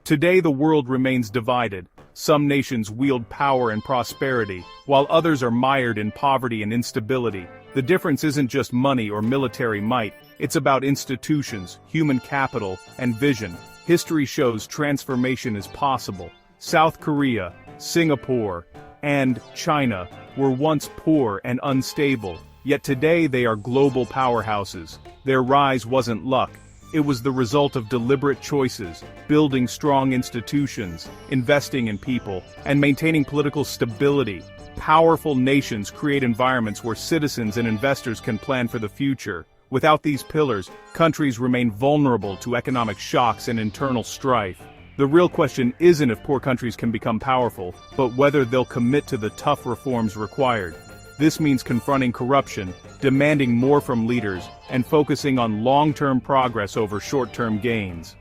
Today the world remains divided. Some nations wield power and prosperity, while others are mired in poverty and instability. The difference isn't just money or military might, it's about institutions, human capital, and vision. History shows transformation is possible. South Korea, Singapore, and China were once poor and unstable, yet today they are global powerhouses. Their rise wasn't luck. It was the result of deliberate choices, building strong institutions, investing in people, and maintaining political stability. Powerful nations create environments where citizens and investors can plan for the future. Without these pillars, countries remain vulnerable to economic shocks and internal strife. The real question isn't if poor countries can become powerful, but whether they'll commit to the tough reforms required. This means confronting corruption, demanding more from leaders, and focusing on long-term progress over short-term gains.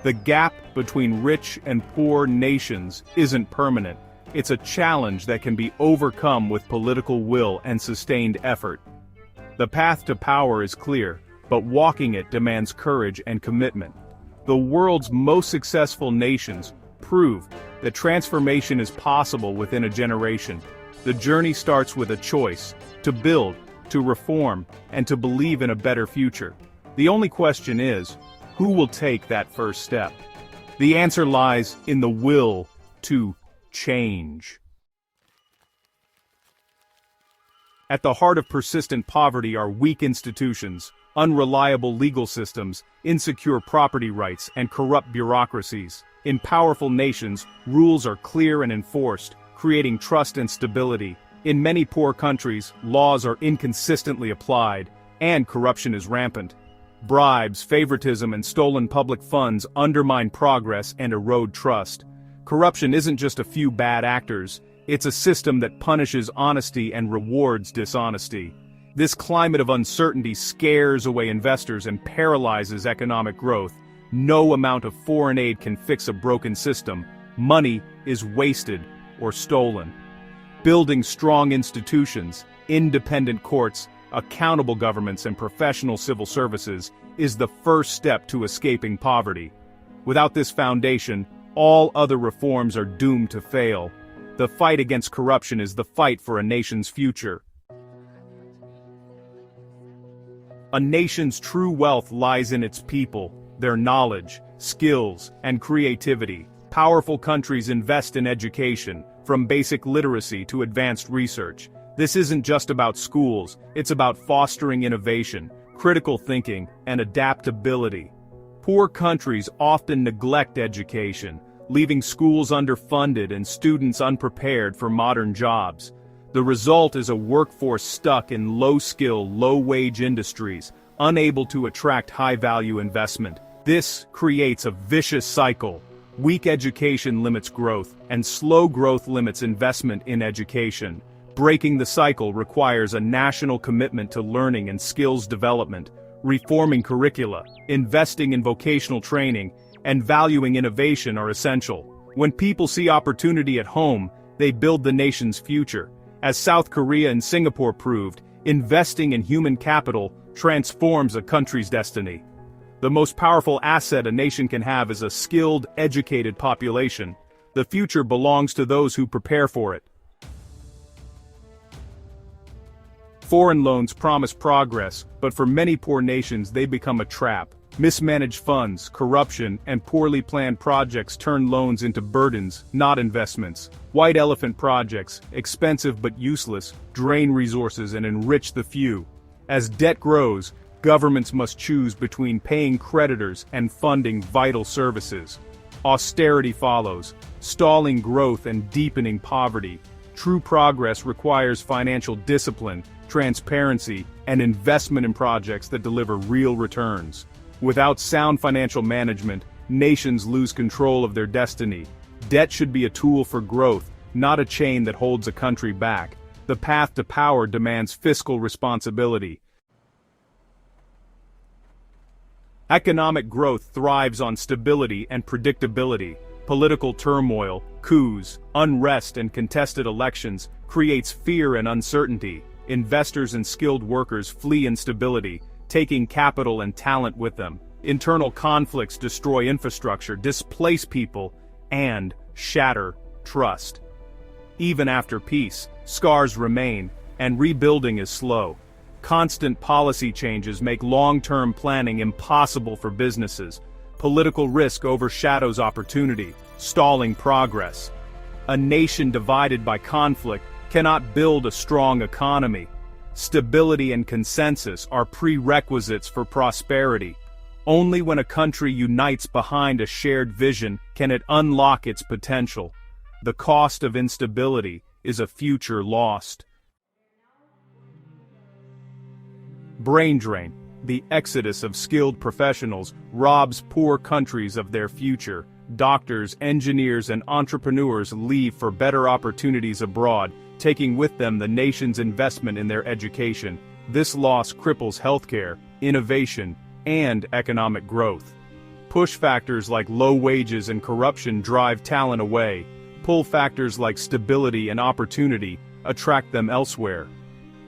The gap between rich and poor nations isn't permanent. It's a challenge that can be overcome with political will and sustained effort. The path to power is clear, but walking it demands courage and commitment. The world's most successful nations prove that transformation is possible within a generation. The journey starts with a choice: to build, to reform, and to believe in a better future. The only question is, who will take that first step? The answer lies in the will to change. At the heart of persistent poverty are weak institutions, unreliable legal systems, insecure property rights, and corrupt bureaucracies. In powerful nations, rules are clear and enforced, creating trust and stability. In many poor countries, laws are inconsistently applied, and corruption is rampant. Bribes, favoritism, and stolen public funds undermine progress and erode trust. Corruption isn't just a few bad actors, it's a system that punishes honesty and rewards dishonesty. This climate of uncertainty scares away investors and paralyzes economic growth. No amount of foreign aid can fix a broken system. Money is wasted or stolen. Building strong institutions, independent courts, accountable governments, and professional civil services is the first step to escaping poverty. Without this foundation, all other reforms are doomed to fail. The fight against corruption is the fight for a nation's future. A nation's true wealth lies in its people, their knowledge, skills, and creativity. Powerful countries invest in education, from basic literacy to advanced research. This isn't just about schools, it's about fostering innovation, critical thinking, and adaptability. Poor countries often neglect education, leaving schools underfunded and students unprepared for modern jobs. The result is a workforce stuck in low-skill, low-wage industries, unable to attract high-value investment. This creates a vicious cycle. Weak education limits growth, and slow growth limits investment in education. Breaking the cycle requires a national commitment to learning and skills development, reforming curricula, investing in vocational training, and valuing innovation are essential. When people see opportunity at home, they build the nation's future. As South Korea and Singapore proved, investing in human capital transforms a country's destiny. The most powerful asset a nation can have is a skilled, educated population. The future belongs to those who prepare for it. Foreign loans promise progress, but for many poor nations they become a trap. Mismanaged funds, corruption, and poorly planned projects turn loans into burdens, not investments. White elephant projects, expensive but useless, drain resources and enrich the few. As debt grows, governments must choose between paying creditors and funding vital services. Austerity follows, stalling growth and deepening poverty. True progress requires financial discipline, transparency, and investment in projects that deliver real returns. Without sound financial management, nations lose control of their destiny. Debt should be a tool for growth, not a chain that holds a country back. The path to power demands fiscal responsibility. Economic growth thrives on stability and predictability. Political turmoil, coups, unrest, and contested elections creates fear and uncertainty. Investors and skilled workers flee instability, taking capital and talent with them. Internal conflicts destroy infrastructure, displace people, and shatter trust. Even after peace, scars remain, and rebuilding is slow. Constant policy changes make long-term planning impossible for businesses. Political risk overshadows opportunity, stalling progress. A nation divided by conflict cannot build a strong economy. Stability and consensus are prerequisites for prosperity. Only when a country unites behind a shared vision can it unlock its potential. The cost of instability is a future lost. Brain drain. The exodus of skilled professionals robs poor countries of their future. Doctors, engineers, and entrepreneurs leave for better opportunities abroad, taking with them the nation's investment in their education. This loss cripples healthcare, innovation, and economic growth. Push factors like low wages and corruption drive talent away. Pull factors like stability and opportunity attract them elsewhere.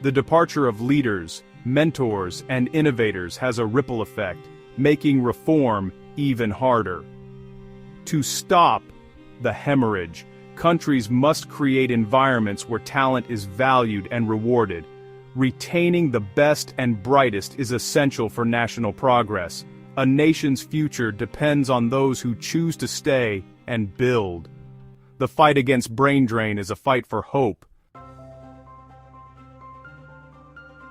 The departure of leaders, mentors, and innovators has a ripple effect, making reform even harder. To stop the hemorrhage, countries must create environments where talent is valued and rewarded. Retaining the best and brightest is essential for national progress. A nation's future depends on those who choose to stay and build. The fight against brain drain is a fight for hope.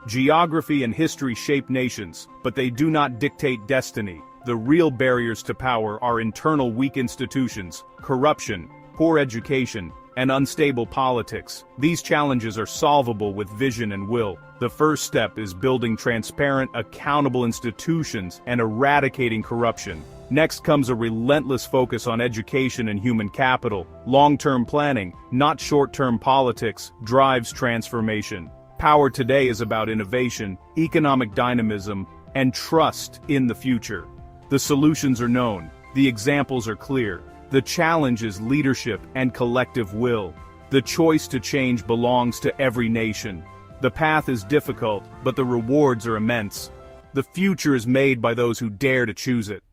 Geography and history shape nations, but they do not dictate destiny. The real barriers to power are internal weak institutions, corruption, poor education, and unstable politics. These challenges are solvable with vision and will. The first step is building transparent, accountable institutions and eradicating corruption. Next comes a relentless focus on education and human capital. Long-term planning, not short-term politics, drives transformation. Power today is about innovation, economic dynamism, and trust in the future. The solutions are known. The examples are clear. The challenge is leadership and collective will. The choice to change belongs to every nation. The path is difficult, but the rewards are immense. The future is made by those who dare to choose it.